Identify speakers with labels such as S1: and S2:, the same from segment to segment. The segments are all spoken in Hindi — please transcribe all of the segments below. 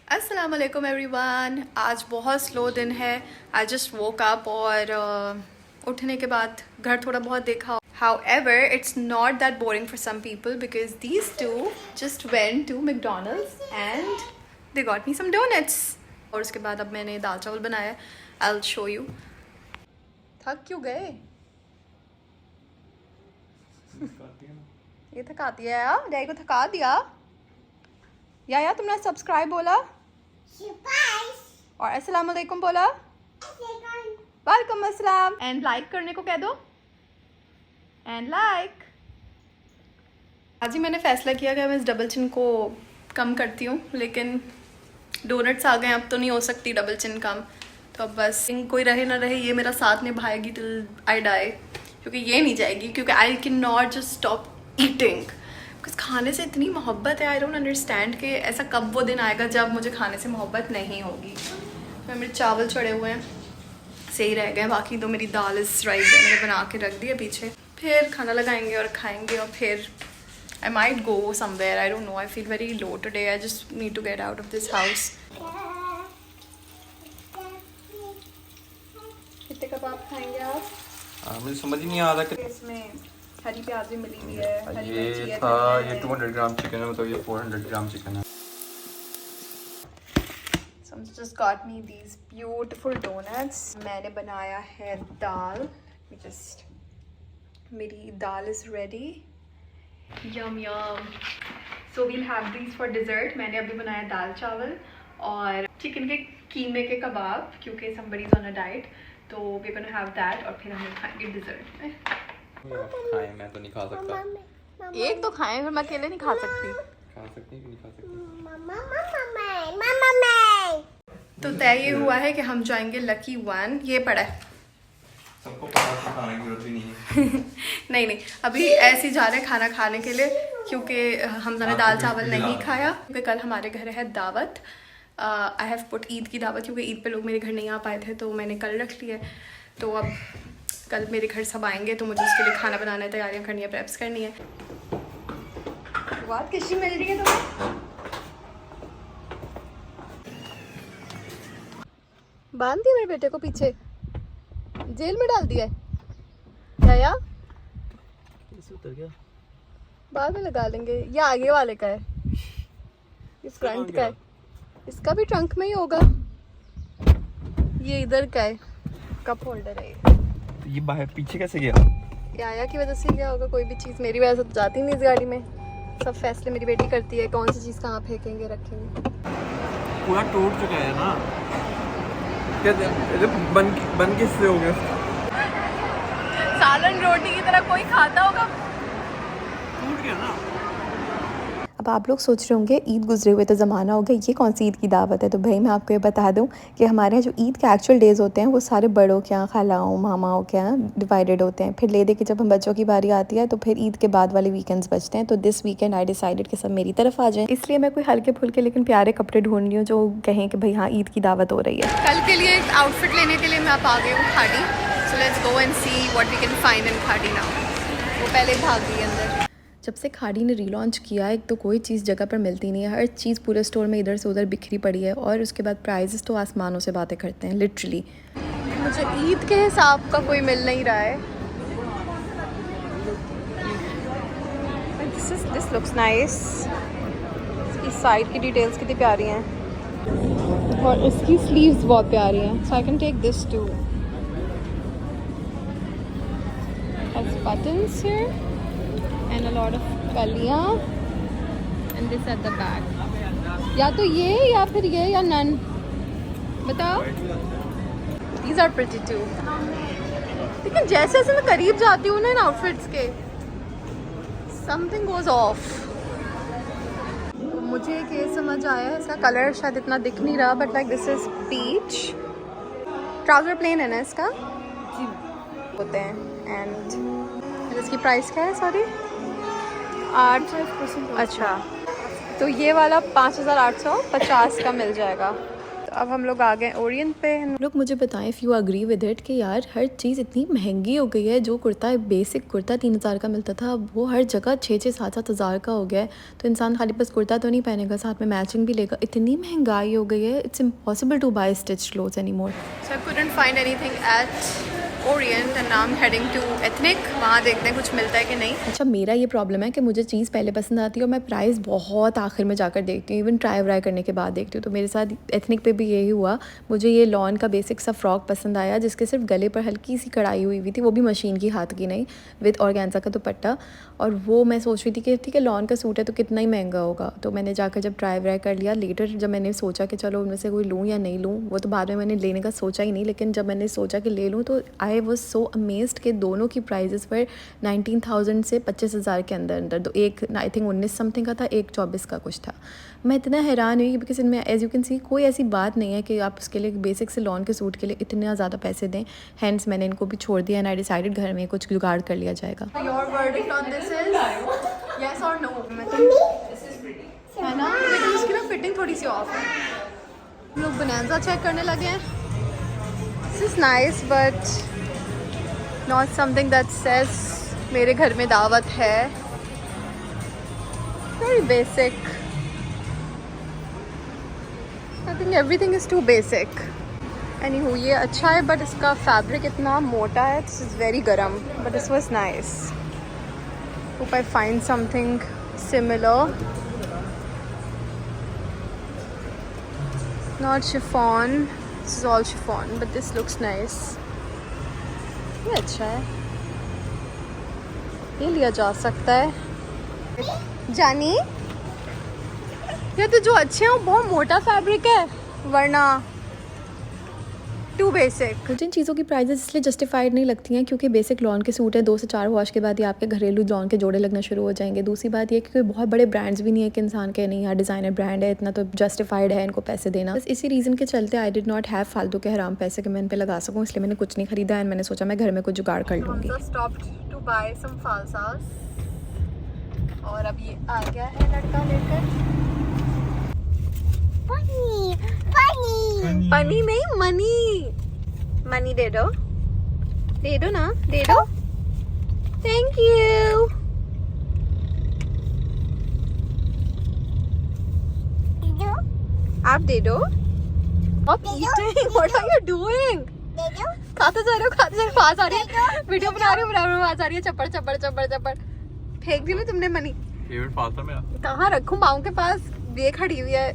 S1: अस्सलाम वालेकुम एवरीवन। आज बहुत स्लो दिन है। आई जस्ट वोक अप और उठने के बाद घर थोड़ा बहुत देखा। However, it's not that boring for some people because these two just went to McDonald's and they got me some donuts. और उसके बाद अब मैंने दाल चावल बनाया। I'll show you. थक क्यों गए? ये थकाती है यार, डैडी को थका दिया। या तुमने सब्सक्राइब बोला और अस्सलाम वालेकुम बोला, वेलकम अस्सलाम, एंड लाइक करने को कह दो, एंड लाइक। आज ही मैंने फैसला किया कि मैं इस डबल चिन को कम करती हूँ, लेकिन डोनट्स आ गए, अब तो नहीं हो सकती डबल चिन कम। तो अब बस कोई रहे ना रहे, ये मेरा साथ निभाएगी टिल आई डाई, क्योंकि ये नहीं जाएगी, क्योंकि I can not just stop eating. Because खाने से इतनी मोहब्बत है, आई डोंट अंडरस्टैंड कि ऐसा कब वो दिन आएगा जब मुझे खाने से मोहब्बत नहीं होगी। तो मेरे चावल चढ़े हुए हैं, सही रह गए, बाकी तो मेरी दाल इस राइस है, मैंने बना के रख दिया पीछे। फिर खाना लगाएंगे और खाएंगे, और फिर I might go somewhere, I don't know, I feel very low today, I just need to get out of this house. कितने कबाब खाएंगे आप?
S2: मुझे समझ ही नहीं आ रहा कि
S1: इसमें हरी प्याज भी मिली हुई है, हरी मिर्ची
S2: ये
S1: है,
S2: था,
S1: धनिया
S2: ये
S1: है।
S2: 200 ग्राम चिकन है, मतलब ये 400 ग्राम चिकन है।
S1: Someone just got me these beautiful donuts. मैंने बनाया है दाल, just मेरी दाल is ready. Yum yum. So we'll have these for dessert. मैंने अभी बनाया दाल चावल और चिकन के कीमे के कबाब, क्योंकि somebody is on a diet. तो we're gonna have that और फिर हम खाएंगे dessert.
S2: खाएं, मैं तो नहीं खा सकता।
S1: एक तो खाएं, फिर मैं अकेले नहीं खा सकती।
S2: खा सकती कि नहीं खा सकती?
S1: तो तय ये हुआ है कि हम जाएंगे लकी वन। ये पड़ा है,
S2: सबको पता है, खाने की जरूरत ही नहीं है।
S1: नहीं अभी ऐसे ही जा रहे हैं खाना खाने के लिए, क्योंकि हमजा ने दाल चावल नहीं खाया, क्योंकि कल हमारे घर है दावत। आई हैव पुट ईद की दावत, क्योंकि ईद पे लोग मेरे घर नहीं आ पाए थे, तो मैंने कल रख लिया। तो अब कल मेरे घर सब आएंगे, तो मुझे उसके लिए खाना बनाना है, तैयारियां करनी है, प्रेप्स करनी है। बहुत खुशी मिल रही है तुम्हें? बांध दिया मेरे बेटे को पीछे, जेल में डाल दिया है या
S2: उतर गया।
S1: बाद में लगा लेंगे। ये आगे वाले का है, ये फ्रंट का है, इसका भी ट्रंक में ही होगा। ये इधर का है, कप होल्डर है
S2: ये बाहर पीछे कैसे गया?
S1: ये आया की वजह से गया होगा। कोई भी चीज़ मेरी वजह से तो जाती नहीं इस गाड़ी में, सब फैसले मेरी बेटी करती है, कौन सी चीज़ कहाँ फेंकेंगे रखेंगे।
S2: पूरा टूट चुका है ना, बन किससे हो गया?
S1: सालन रोटी की तरह कोई खाता होगा,
S2: टूट गया ना।
S3: अब आप लोग सोच रहे होंगे ईद गुजरे हुए तो ज़माना हो गया, ये कौन सी ईद की दावत है। तो भाई मैं आपको ये बता दूं कि हमारे यहाँ जो ईद के एक्चुअल डेज़ होते हैं वो सारे बड़ों के यहाँ, खालाओं मामाओं के यहाँ डिवाइडेड होते हैं। फिर ले दे के जब हम बच्चों की बारी आती है तो फिर ईद के बाद वाले वीकेंड्स बचते हैं। तो दिस वीकेंड आई डिसाइडेड कि सब मेरी तरफ आ जाएं, इसलिए मैं कोई हल्के फुल्के लेकिन प्यारे कपड़े ढूंढ रही हूँ जो कहें कि भाई हाँ ईद की दावत हो रही है।
S1: कल के लिए आउटफिट लेने के लिए मैं अब आ गई हूँ खाड़ी। So let's go and see what we can find in खाड़ी नाउ। वो पहले भाग गई अंदर।
S3: जब से खाड़ी ने रीलॉन्च किया एक तो कोई चीज़ जगह पर मिलती नहीं है, हर चीज़ पूरे स्टोर में इधर से उधर बिखरी पड़ी है, और उसके बाद प्राइजेस तो आसमानों से बातें करते हैं लिटरली।
S1: मुझे ईद के हिसाब का कोई मिल नहीं रहा है। This looks nice. इसकी साइड की डिटेल्स कितनी प्यारी हैं, और इसकी स्लीव्स बहुत प्यारी हैं। So I can take this too. Has buttons here and a lot of कलियाँ and this at the back। या तो ये या फिर ये या नन, बताओ। These are pretty too। लेकिन जैसे जैसे मैं करीब जाती हूँ ना इन आउटफिट्स के, something goes off। मुझे एक ये समझ आया है, इसका कलर शायद इतना दिख नहीं रहा, but like this is peach. Trouser plain है ना इसका, होते हैं। एंड इसकी प्राइस क्या है? सॉरी 8%। अच्छा, तो ये वाला 5850 का मिल जाएगा। तो अब हम लोग आ गए ओरिएंट पे।
S3: लोग मुझे बताएं if you agree with it कि यार हर चीज़ इतनी महंगी हो गई है। जो कुर्ता बेसिक कुर्ता 3,000 का मिलता था अब वो हर जगह 6-7 हज़ार का हो गया है। तो इंसान खाली बस कुर्ता तो नहीं पहनेगा, साथ में मैचिंग भी लेगा। इतनी महंगाई हो गई है, it's impossible to buy stitch clothes any more.
S1: So I couldn't find anything at Orient and now I'm heading to Ethnic। वहाँ देखते हैं कुछ मिलता है कि नहीं।
S3: अच्छा, मेरा ये प्रॉब्लम है कि मुझे चीज़ पहले पसंद आती है और मैं प्राइस बहुत आखिर में जाकर देखती हूँ, इवन ट्राई व्राई करने के बाद देखती हूँ। तो मेरे साथ एथनिक पे भी यही हुआ। मुझे ये लॉन का बेसिक सा फ्रॉक पसंद आया जिसके सिर्फ गले पर हल्की सी कढ़ाई हुई थी, वो भी मशीन की, हाथ की नहीं, विद ऑर्गेन्जा का दुपट्टा। और वो मैं सोच रही थी कि ठीक है लॉन का सूट है तो कितना ही महंगा होगा। तो मैंने जाकर जब ट्राई व्राई कर लिया, लेटर जब मैंने सोचा कि चलो उनमें से कोई लूँ या नहीं लूँ, वो तो बाद में मैंने लेने का सोचा ही नहीं, लेकिन जब मैंने सोचा कि ले लूँ तो आई वॉज सो अमेज्ड कि दोनों की प्राइजेस पर 19,000 से 25,000 के अंदर अंदर। तो एक आई थिंक 19 समथिंग का था, एक 24 का कुछ था। मैं इतना हैरान हुई बिकॉज इनमें एज यू कैन सी कोई ऐसी बात नहीं है कि आप उसके लिए बेसिक से लॉन के सूट के लिए इतना ज़्यादा पैसे दें। हैंस मैंने इनको भी छोड़ दिया एंड आई डिसाइडेड घर में कुछ जुगाड़ कर लिया जाएगा।
S1: Your verdict on this is yes or no? है ना, लेकिन उसकी ना फिटिंग थोड़ी सी ऑफ है। हम लोग बनाजा चेक करने लगे हैं। This is nice but not something that says मेरे घर में दावत है। Very basic. I think everything is too basic. Anyhow ये अच्छा है बट इसका फैब्रिक इतना मोटा है। दिस इज़ वेरी गरम but this was nice. Hope I find something similar. Not chiffon, this is all chiffon but this looks nice. ये अच्छा है, ये लिया जा सकता है। जानी ये तो जो अच्छे हैं वो बहुत मोटा फैब्रिक है, वरना टू बेसिक।
S3: मुझे इन चीज़ों की प्राइजेस इसलिए जस्टिफाइड नहीं लगती हैं क्योंकि बेसिक लॉन के सूट है 2 से 4 वॉश के बाद ही आपके घरेलू लॉन के जोड़े लगना शुरू हो जाएंगे। दूसरी बात ये कि कोई बहुत बड़े ब्रांड्स भी नहीं है कि इंसान के नहीं यार डिज़ाइनर ब्रांड है, इतना तो जस्टिफाइड है इनको पैसे देना। बस इसी रीज़न के चलते आई डिड नॉट हैव फालतू के हराम पैसे कि मैं इन पे लगा सकूँ, इसलिए मैंने कुछ नहीं खरीदा एंड मैंने सोचा मैं घर में कुछ जुगाड़ कर लूँगी।
S1: टू बाय सम फालसास और अब ये आ गया है लड़का लेकर। पनी नहीं मनी, मनी दे दो ना, दे दो। Thank you. आप दे दो। Stop eating. What are you doing? खाते जा रहे हो, खाते जा रहे हो। आवाज आ रही है, वीडियो बना रही हूँ, आवाज आ रही है, चप्पड़ चप्पड़ चप्पड़ चप्पड़। फेंक दी ना तुमने मनी।
S2: फेवरेट फालसा मेरा।
S1: कहाँ रखूं, पाँव के पास ये खड़ी हुई है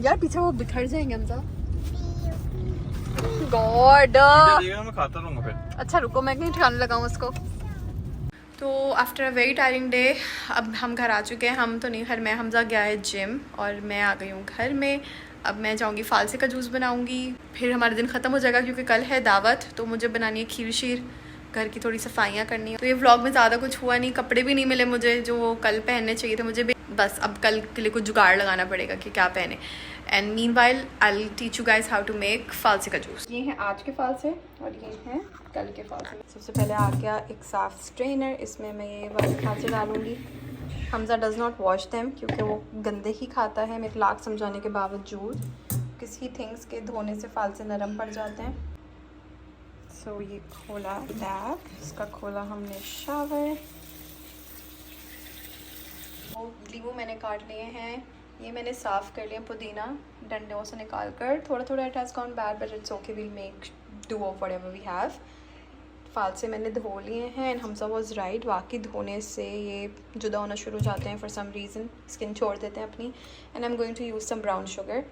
S1: यार, पीछे वो बिखर जाएंगे हमसा। गॉड
S2: मैं खाता रहूंगा फिर।
S1: अच्छा रुको, मैं कहीं ठिकाने लगाऊं उसको। तो after a very tiring day अब हम घर आ चुके हैं। हम तो नहीं, घर में हमजा गया है जिम और मैं आ गई हूँ घर में। अब मैं जाऊँगी फालसे का जूस बनाऊँगी, फिर हमारा दिन ख़त्म हो जाएगा क्योंकि कल है दावत। तो मुझे बनानी है खीर शीर, घर की थोड़ी सफाइयाँ करनी है। तो ये व्लॉग में ज़्यादा कुछ हुआ नहीं, कपड़े भी नहीं मिले मुझे जो कल पहनने चाहिए थे मुझे भी। बस अब कल के लिए कुछ जुगाड़ लगाना पड़ेगा कि क्या पहने। And meanwhile I will teach you guys how to make फालसे का जूस। ये हैं आज के फालसे और ये हैं कल के फालसे। सबसे पहले आ गया एक साफ स्ट्रेनर, इसमें मैं ये वाले फालसे डालूंगी। Hamza does not wash them क्योंकि वो गंदे ही खाता है मेरे लाख समझाने के बावजूद। किसी थिंग्स के धोने से फालसे नरम पड़ जाते हैं। सो ये खोला टैप, इसका खोला हमने शावर। वो लीमू मैंने काट लिए हैं, ये मैंने साफ़ कर लिया पुदीना डंडों से निकाल कर। थोड़ा थोड़ा it has gone bad but it's okay, we'll make do of whatever we have. फालसे मैंने धो लिए हैं एंड हमसा वाज राइट, वाकई धोने से ये जुदा होना शुरू हो जाते हैं फॉर सम रीज़न, स्किन छोड़ देते हैं अपनी। And I am going to use some brown sugar,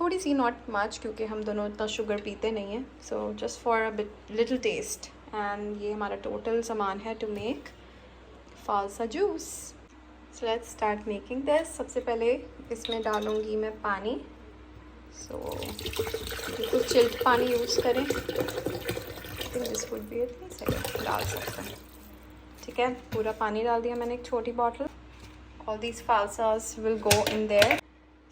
S1: थोड़ी सी, नॉट मच क्योंकि हम दोनों इतना शुगर पीते नहीं हैं। So just for a bit little taste. And ये हमारा टोटल सामान है to make falsa juice. So let's start making this. सबसे पहले इसमें डालूंगी मैं पानी। सो बिल्कुल चिल्ड पानी यूज़ करें, दिस वुड बी सही डाल सकते हैं। ठीक है, पूरा पानी डाल दिया मैंने, एक छोटी bottle. All these falsas will go in there.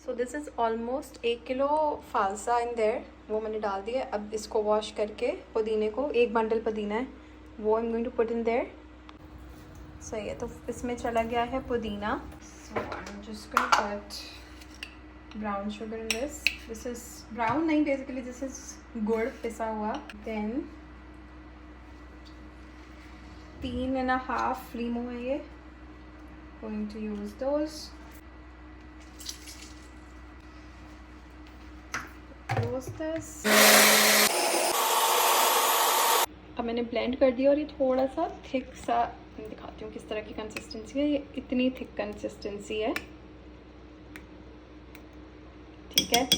S1: So this is almost 1 kilo falsa in there, वो मैंने डाल दिया। अब इसको वॉश करके पुदीने को, एक बंडल पुदीना है वो I am going to put in there. सही है, तो इसमें चला गया है पुदीना। So I am just going to put brown sugar in this. This is brown नहीं, basically this is गुड़ पिसा हुआ. Then 3.5 लीमू है ये. Going to use those. Close this. अब मैंने ब्लेंड कर दिया और ये थोड़ा सा थिक सा, मैं दिखाती हूँ किस तरह की कंसिस्टेंसी है. ये इतनी थिक कंसिस्टेंसी है. ठीक है.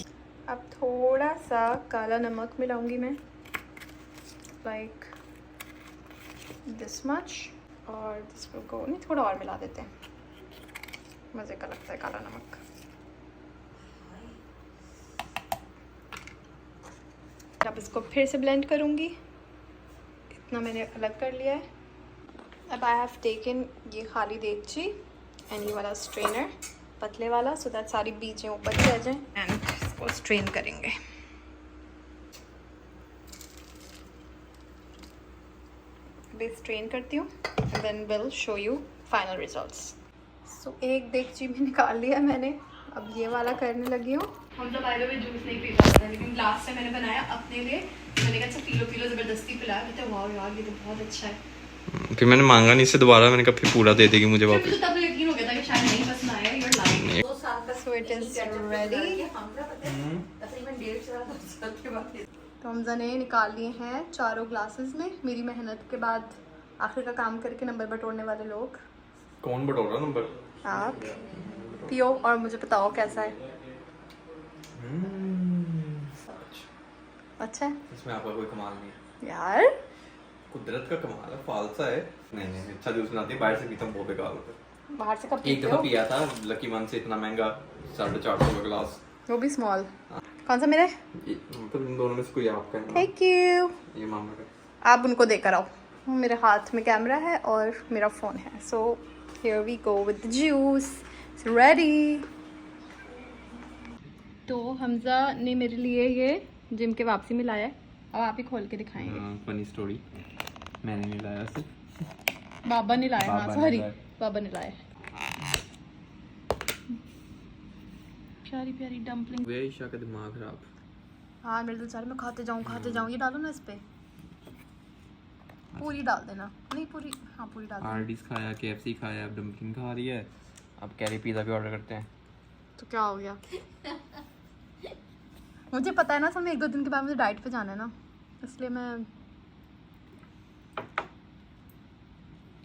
S1: अब थोड़ा सा काला नमक मिलाऊंगी मैं, लाइक दिस मच. और दिस विल गो, नहीं थोड़ा और मिला देते हैं, मज़े का लगता है काला नमक. अब इसको फिर से ब्लेंड करूँगी. इतना मैंने अलग कर लिया है. अब आई हैव टेकन ये खाली देगची एंड ये वाला स्ट्रेनर पतले वाला, सो दैट सारी बीजें ऊपर ही रह जाएं. एंड इसको स्ट्रेन करेंगे. अभी स्ट्रेन करती हूँ and then will show you final results. So एक देगची में निकाल लिया मैंने. अब ये वाला करने लगी हूँ. हम तो बाय द वे जूस नहीं पी पाते थे, लेकिन लास्ट टाइम मैंने बनाया अपने लिए. मैंने कहा अच्छा पी लो ज़बरदस्ती पिलाया. कहते वाह यार ये तो बहुत अच्छा है.
S2: फिर मैंने मांगा नहीं इससे दोबारा. मैंने कहा फिर पूरा दे देगी मुझे
S1: फिर
S2: वापस.
S1: मुझे तब यकीन हो गया था कि शायद नहीं पसंद आया. यू आर लाइक 2 साल का. So it is ready. तकरीबन 1.5 साल के बाद तो हमजा ने निकाल लिए हैं चारों ग्लासेस में. मेरी मेहनत के बाद आखिर का काम करके नंबर बटोरने वाले लोग.
S2: कौन बटोर रहा नंबर?
S1: आप पियो और मुझे बताओ कैसा है. अच्छा है.
S2: इसमें आपका कोई कमाल नहीं
S1: यार.
S2: कुदरत का कमाल है. फालसा है. नहीं अच्छा जूस बनाती है. बाहर से पीता हूँ बहुत बेकार होता है.
S1: बाहर से कब
S2: एक दफा पिया था लकी वन से, इतना महंगा 450 का ग्लास,
S1: वो भी स्मॉल. कौन सा मेरे?
S2: मतलब इन दोनों में से कोई आपका है.
S1: Thank you.
S2: ये मामा का.
S1: आप उनको देकर आओ. मेरे हाथ में कैमरा है और मेरा फ़ोन है. So here we go with the juice. It's ready. तो हमजा ने मेरे लिए ये जिम के वापसी में लाया है. अब आप ही खोल के दिखाएंगे.
S2: Funny story. मैंने नहीं लाया सिर्फ
S1: बाबा ने लाया. हाँ सॉरी,
S2: लाया.
S1: बाबा ने लाया. प्यारी प्यारी डम्पलिंग.
S2: वे ईशा का दिमाग खराब.
S1: हाँ मेरे दिल चाह रहा है मैं खाते जाऊँ. ये डालो ना इस पे. पूरी डाल देना. नहीं पूरी, हाँ पूरी डाल देना.
S2: आरडीज खाया, केएफसी खाया, अब डम्पलिंग खा रही है. अब कह रही पिज़्ज़ा भी ऑर्डर करते हैं.
S1: तो क्या हो गया? मुझे पता है ना समय 1-2 दिन के बाद मुझे डाइट पे जाना है ना, इसलिए मैं.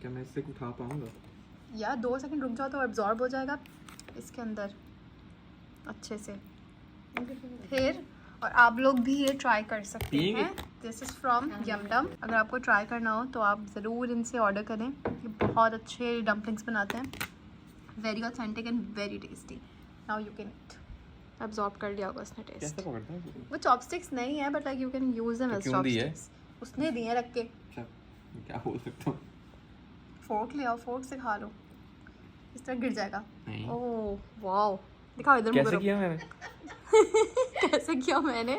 S2: क्या मैं इससे उठा पाऊंगा?
S1: यार 2 सेकंड रुक जाओ तो एब्जॉर्ब हो जाएगा इसके अंदर अच्छे से. फिर और आप लोग भी ये ट्राई कर सकते हैं. This is from Yumdum. अगर आपको ट्राई करना हो तो आप ज़रूर इनसे ऑर्डर करें. ये बहुत अच्छे डम्पलिंग्स बनाते हैं. Very authentic and very tasty. Now you can absorb कर लिया होगा उसने टेस्ट.
S2: कैसे पकड़ता है?
S1: वो चॉपस्टिक्स नहीं है but like you can use them as chopsticks. उसने दिए रख के.
S2: अच्छा क्या बोल सकता हूँ.
S1: फोर्क ले आओ, फोर्क से खा लो. इस तरह गिर जाएगा.
S2: नहीं.
S1: Oh wow. दिखाओ इधर.
S2: कैसे किया मैंने?
S1: कैसे किया मैंने?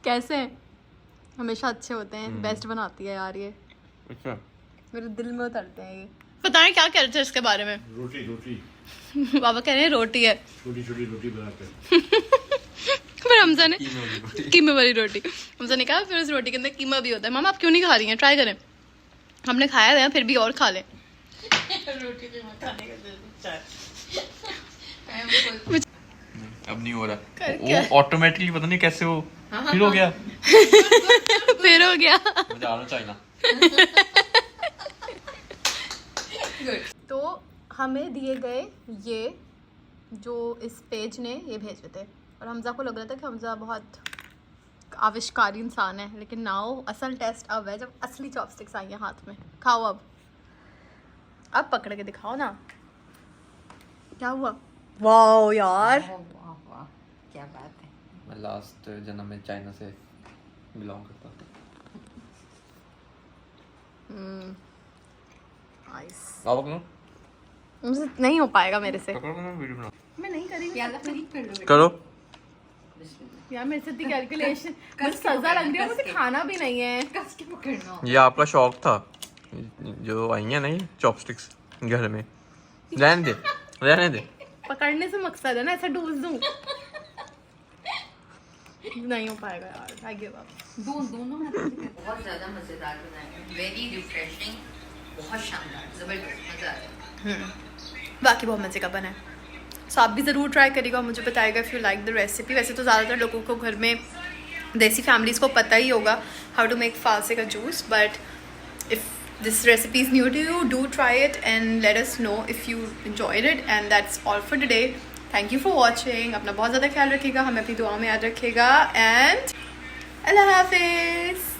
S1: कैसे? हमेशा अच्छे होते हैं. बेस्ट बनाती है यार ये.
S2: अच्छा
S1: मेरे दिल में उतरते हैं ये. पता नहीं क्या कह रहे थे इसके बारे में.
S4: रोटी
S1: बाबा कह रहे हैं रोटी है.
S4: छोटी रोटी बनाते.
S1: फिर हमजा ने कीमे वाली रोटी. हमजा ने कहा फिर उस रोटी के अंदर कीमा भी होता है. मामा आप क्यों नहीं खा रही हैं? ट्राई करें. हमने खाया है फिर भी और खा लें.
S2: अब नहीं हो रहा. वो ऑटोमेटिकली पता नहीं कैसे वो फिर हो गया.
S1: फिर हो गया.
S2: मुझे आना चाहिए.
S1: तो हमें दिए गए ये जो इस पेज ने ये भेजे थे और हमजा को लग रहा था कि हमजा बहुत आविष्कारी इंसान है, लेकिन नाउ असल टेस्ट अब है जब असली चॉपस्टिक्स आई हैं हाथ में. खाओ अब पकड़ के दिखाओ ना. क्या हुआ? वाओ यार.
S5: वाह क्या बात है.
S2: मैं लास्ट जन्म में चाइना से बिलोंग करता था.
S1: नाइस.
S2: आप
S1: मुझे नहीं हो पाएगा मेरे से.
S2: पकड़ो मैं वीडियो बना.
S1: मैं नहीं करी.
S2: करो
S1: यार मेरे से इतनी कैलकुलेशन. मुझे सजा लग रही है. मुझे खाना भी नहीं है.
S2: ये आपका शौक था जो आई है नहीं चॉपस्टिक्स घर में. रहने दे.
S1: पकड़ने से मकसद है ना, ऐसा डोज दूं नहीं हो पाएगा यार, आई गिव अप।
S5: दोनों बहुत ज़्यादा मज़ेदार बनाए हैं, वेरी रिफ्रेशिंग, बहुत शानदार, ज़बरदस्त, मज़ा आया।
S1: बाकी बहुत मज़े का बना है, सो आप भी ज़रूर ट्राई करिएगा, मुझे बताइएगा if you like the recipe. वैसे तो ज़्यादातर लोगों को घर में देसी फैमिलीज़ को पता ही होगा हाउ टू मेक फालसे का juice, but if this recipe is new to you, do try it and let us know if you enjoyed it. And that's all for today. Thank you for watching. अपना बहुत ज़्यादा ख्याल रखिएगा, हमें अपनी दुआ में याद रखिएगा, and Allah Hafiz.